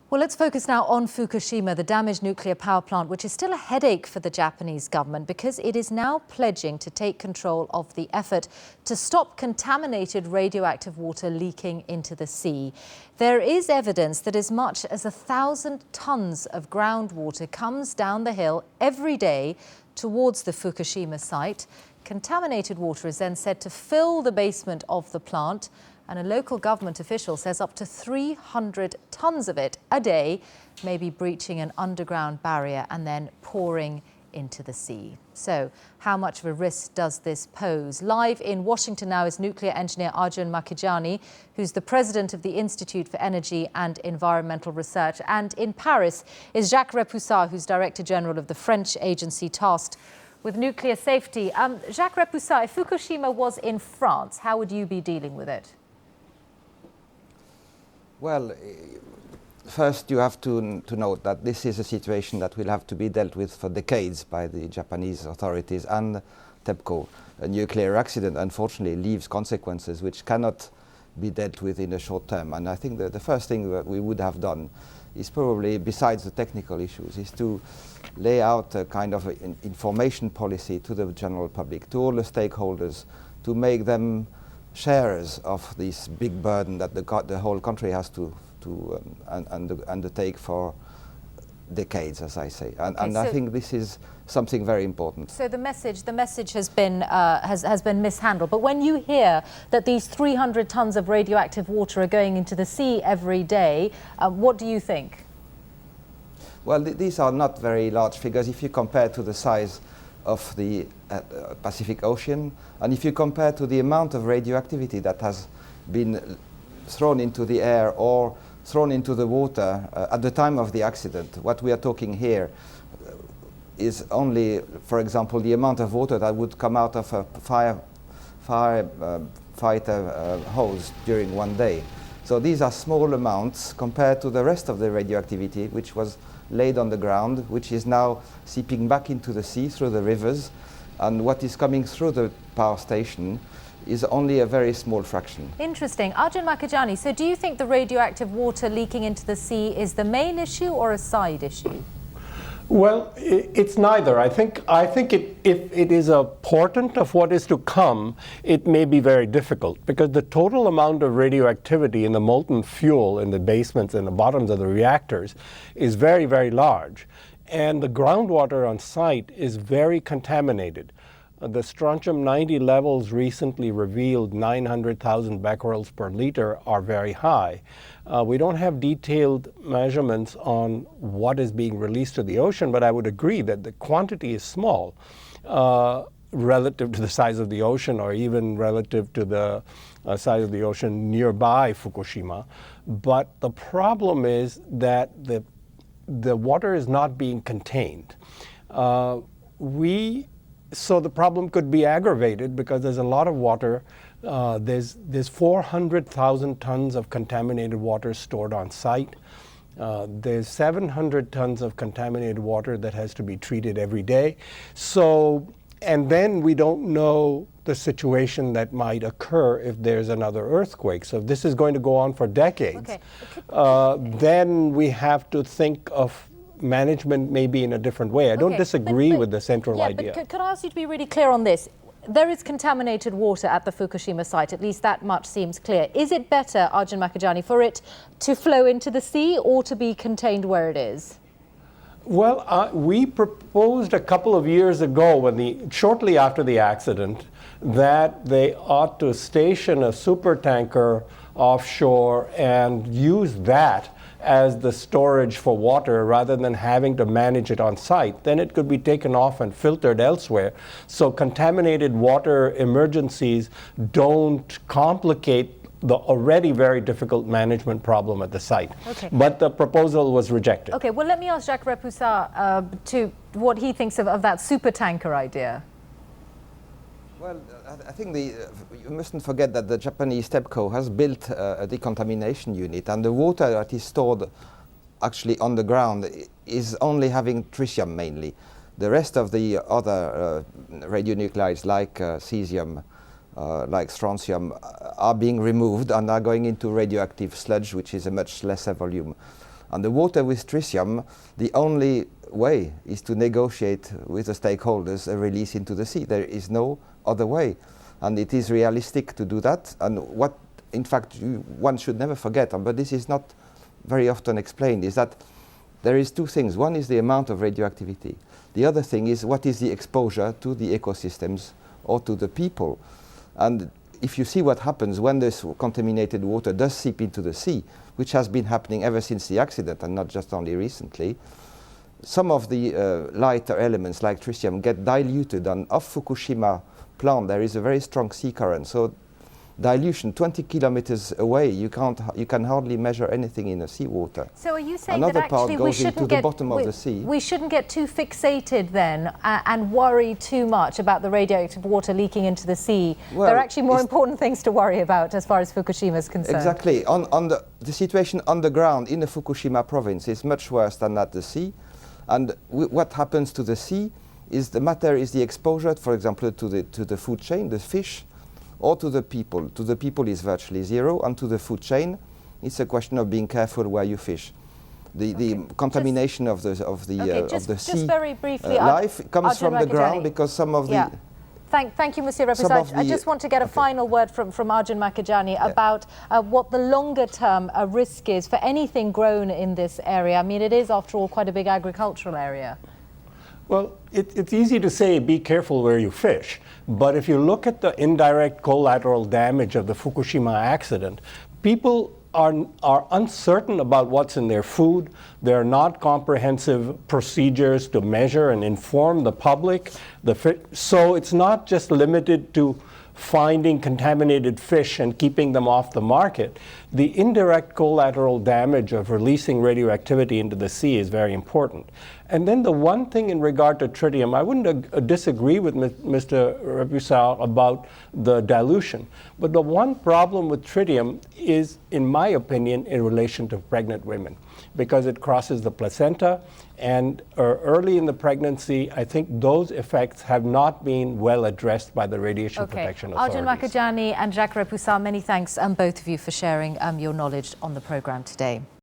Well, let's focus now on Fukushima, the damaged nuclear power plant, which is still a headache for the Japanese government because it is now pledging to take control of the effort to stop contaminated radioactive water leaking into the sea. There is evidence that as much as 1,000 tons of groundwater comes down the hill every day towards the Fukushima site. Contaminated water is then said to fill the basement of the plant, and a local government official says up to 300 tons of it a day may be breaching an underground barrier and then pouring into the sea. So how much of a risk does this pose? Live in Washington now is nuclear engineer Arjun Makhijani, who's the president of the Institute for Energy and Environmental Research. And in Paris is Jacques Repussard, who's Director General of the French agency tasked with nuclear safety. Jacques Repussard, if Fukushima was in France, how would you be dealing with it? Well, first you have to note that this is a situation that will have to be dealt with for decades by the Japanese authorities, and TEPCO. A nuclear accident, unfortunately, leaves consequences which cannot be dealt with in the short term. And I think that the first thing that we would have done is probably, besides the technical issues, is to lay out a kind of an information policy to the general public, to all the stakeholders, to make them sharers of this big burden that the whole country has to undertake for decades, as I say. And I think this is something very important. So the message has been mishandled. But when you hear that these 300 tons of radioactive water are going into the sea every day, what do you think? Well, these are not very large figures if you compare to the size of the Pacific Ocean, and if you compare to the amount of radioactivity that has been thrown into the air or thrown into the water at the time of the accident. What we are talking here is only, for example, the amount of water that would come out of a firefighter hose during one day. So these are small amounts compared to the rest of the radioactivity which was laid on the ground, which is now seeping back into the sea through the rivers, and what is coming through the power station is only a very small fraction. Interesting. Arjun Makhijani, so do you think the radioactive water leaking into the sea is the main issue or a side issue? Well, it's neither. I think if it is a portent of what is to come, it may be very difficult, because the total amount of radioactivity in the molten fuel in the basements and the bottoms of the reactors is very, very large. And the groundwater on site is very contaminated. The strontium-90 levels recently revealed 900,000 becquerels per liter are very high. We don't have detailed measurements on what is being released to the ocean, but I would agree that the quantity is small relative to the size of the ocean, or even relative to the size of the ocean nearby Fukushima. But the problem is that the water is not being contained. So the problem could be aggravated because there's a lot of water. There's 400,000 tons of contaminated water stored on site. There's 700 tons of contaminated water that has to be treated every day. So, and then we don't know the situation that might occur if there's another earthquake. So if this is going to go on for decades, then we have to think of management maybe in a different way. I don't disagree with the central idea. But could I ask you to be really clear on this? There is contaminated water at the Fukushima site, at least that much seems clear. Is it better, Arjun Makhijani, for it to flow into the sea or to be contained where it is? Well, we proposed a couple of years ago, shortly after the accident, that they ought to station a supertanker offshore and use that as the storage for water rather than having to manage it on site. Then it could be taken off and filtered elsewhere. So contaminated water emergencies don't complicate the already very difficult management problem at the site. But the proposal was rejected. Okay, well, let me ask Jacques Repussard to what he thinks of that supertanker idea. Well, I think you mustn't forget that the Japanese TEPCO has built a decontamination unit, and the water that is stored actually on the ground is only having tritium mainly. The rest of the other radionuclides like cesium, like strontium, are being removed and are going into radioactive sludge, which is a much lesser volume. And the water with tritium, the only way is to negotiate with the stakeholders a release into the sea. There is no other way. And it is realistic to do that. And what, in fact, one should never forget, but this is not very often explained, is that there is two things. One is the amount of radioactivity. The other thing is what is the exposure to the ecosystems or to the people. And if you see what happens when this contaminated water does seep into the sea, which has been happening ever since the accident and not just only recently, some of the lighter elements like tritium get diluted, and off Fukushima plant there is a very strong sea current. So dilution 20 kilometers away, you can hardly measure anything in the seawater. So are you saying another that actually part goes into the bottom of the sea? We shouldn't get too fixated then and worry too much about the radioactive water leaking into the sea? Well, there are actually more important things to worry about as far as Fukushima is concerned. Exactly. On the situation underground in the Fukushima province is much worse than at the sea. And what happens to the sea is the matter is the exposure, for example, to the food chain, the fish, or to the people. To the people is virtually zero, and to the food chain, it's a question of being careful where you fish. The contamination of the sea very briefly, life comes Arjun from the Makhijani. ground because some of the... Thank you, Monsieur Repussard. I just want to get a final word from Arjun Makhijani about what the longer-term risk is for anything grown in this area. I mean, it is, after all, quite a big agricultural area. Well, it's easy to say be careful where you fish, but if you look at the indirect collateral damage of the Fukushima accident, people are uncertain about what's in their food. There are not comprehensive procedures to measure and inform the public. So it's not just limited to finding contaminated fish and keeping them off the market. The indirect collateral damage of releasing radioactivity into the sea is very important. And then the one thing in regard to tritium, I wouldn't disagree with Mr. Repussard about the dilution. But the one problem with tritium is, in my opinion, in relation to pregnant women, because it crosses the placenta, and early in the pregnancy, I think those effects have not been well addressed by the radiation protection authorities. Arjun Makhijani and Jacques Repussard, many thanks both of you for sharing your knowledge on the programme today.